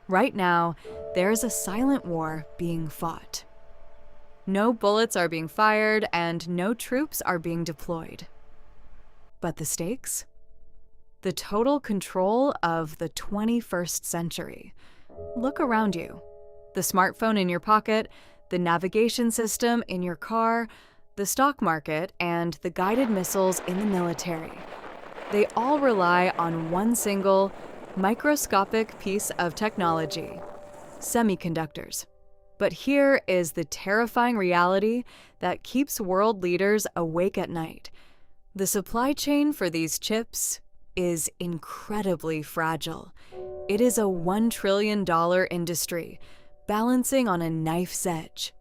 Right now, there is a silent war being fought. No bullets are being fired and no troops are being deployed. But the stakes? The total control of the 21st century. Look around you. The smartphone in your pocket, the navigation system in your car, the stock market, and the guided missiles in the military. They all rely on one single, microscopic piece of technology: semiconductors. But here is the terrifying reality that keeps world leaders awake at night. The supply chain for these chips is incredibly fragile. It is a $1 trillion industry, balancing on a knife's edge.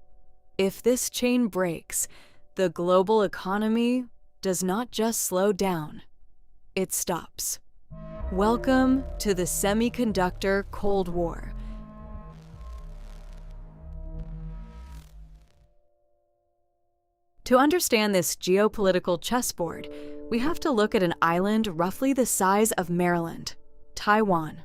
If this chain breaks, the global economy does not just slow down, it stops. Welcome to the Semiconductor Cold War. To understand this geopolitical chessboard, we have to look at an island roughly the size of Maryland, Taiwan.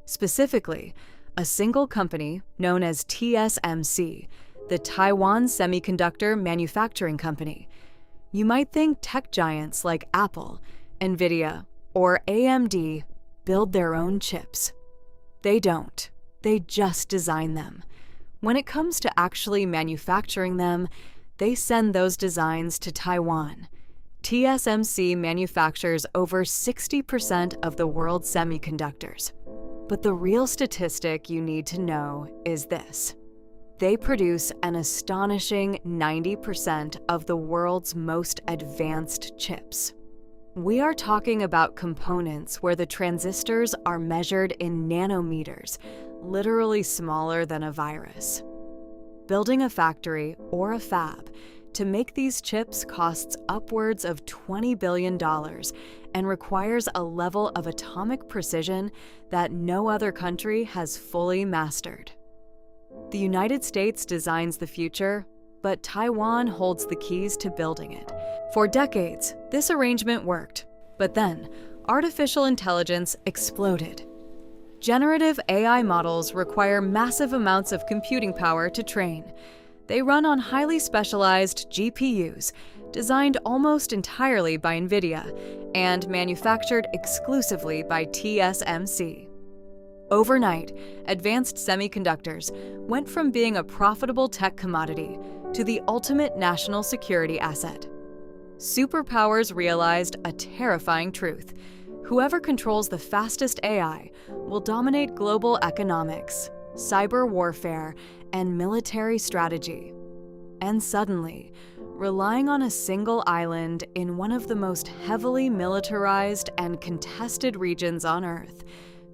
Specifically, a single company known as TSMC, the Taiwan Semiconductor Manufacturing Company. You might think tech giants like Apple, Nvidia, or AMD build their own chips. They don't. They just design them. When it comes to actually manufacturing them, they send those designs to Taiwan. TSMC manufactures over 60% of the world's semiconductors. But the real statistic you need to know is this: they produce an astonishing 90% of the world's most advanced chips. We are talking about components where the transistors are measured in nanometers, literally smaller than a virus. Building a factory or a fab to make these chips costs upwards of $20 billion and requires a level of atomic precision that no other country has fully mastered. The United States designs the future, but Taiwan holds the keys to building it. For decades, this arrangement worked, but then artificial intelligence exploded. Generative AI models require massive amounts of computing power to train. They run on highly specialized GPUs, designed almost entirely by NVIDIA and manufactured exclusively by TSMC. Overnight, advanced semiconductors went from being a profitable tech commodity to the ultimate national security asset. Superpowers realized a terrifying truth: whoever controls the fastest AI will dominate global economics, cyber warfare, and military strategy. And suddenly, relying on a single island in one of the most heavily militarized and contested regions on Earth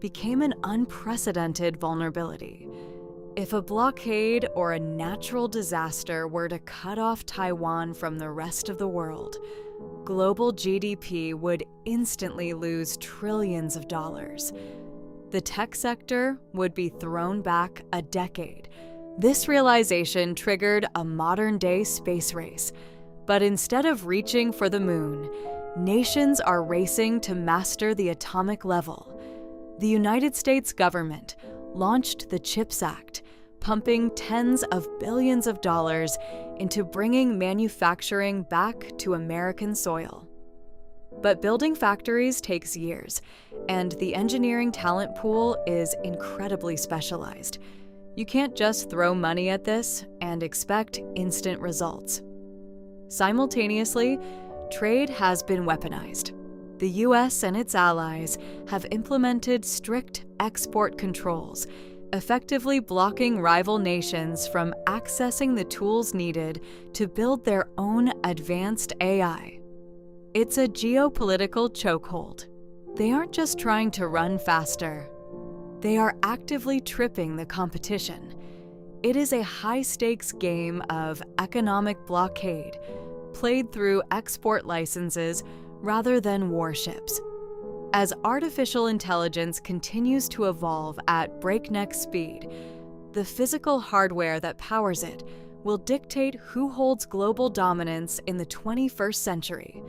became an unprecedented vulnerability. If a blockade or a natural disaster were to cut off Taiwan from the rest of the world, global GDP would instantly lose trillions of dollars. The tech sector would be thrown back a decade. This realization triggered a modern-day space race. But instead of reaching for the moon, nations are racing to master the atomic level. The United States government launched the CHIPS Act, pumping tens of billions of dollars into bringing manufacturing back to American soil. But building factories takes years, and the engineering talent pool is incredibly specialized. You can't just throw money at this and expect instant results. Simultaneously, trade has been weaponized. The US and its allies have implemented strict export controls, effectively blocking rival nations from accessing the tools needed to build their own advanced AI. It's a geopolitical chokehold. They aren't just trying to run faster. They are actively tripping the competition. It is a high-stakes game of economic blockade, played through export licenses rather than warships. As artificial intelligence continues to evolve at breakneck speed, the physical hardware that powers it will dictate who holds global dominance in the 21st century.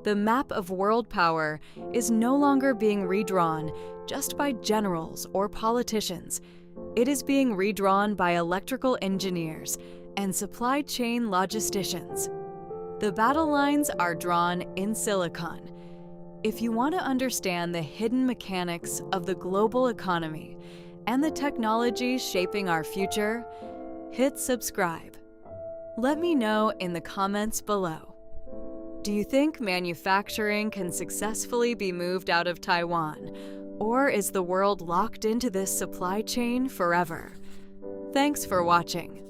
The map of world power is no longer being redrawn just by generals or politicians. It is being redrawn by electrical engineers and supply chain logisticians. The battle lines are drawn in silicon. If you want to understand the hidden mechanics of the global economy and the technologies shaping our future, hit subscribe. Let me know in the comments below. Do you think manufacturing can successfully be moved out of Taiwan, or is the world locked into this supply chain forever? Thanks for watching.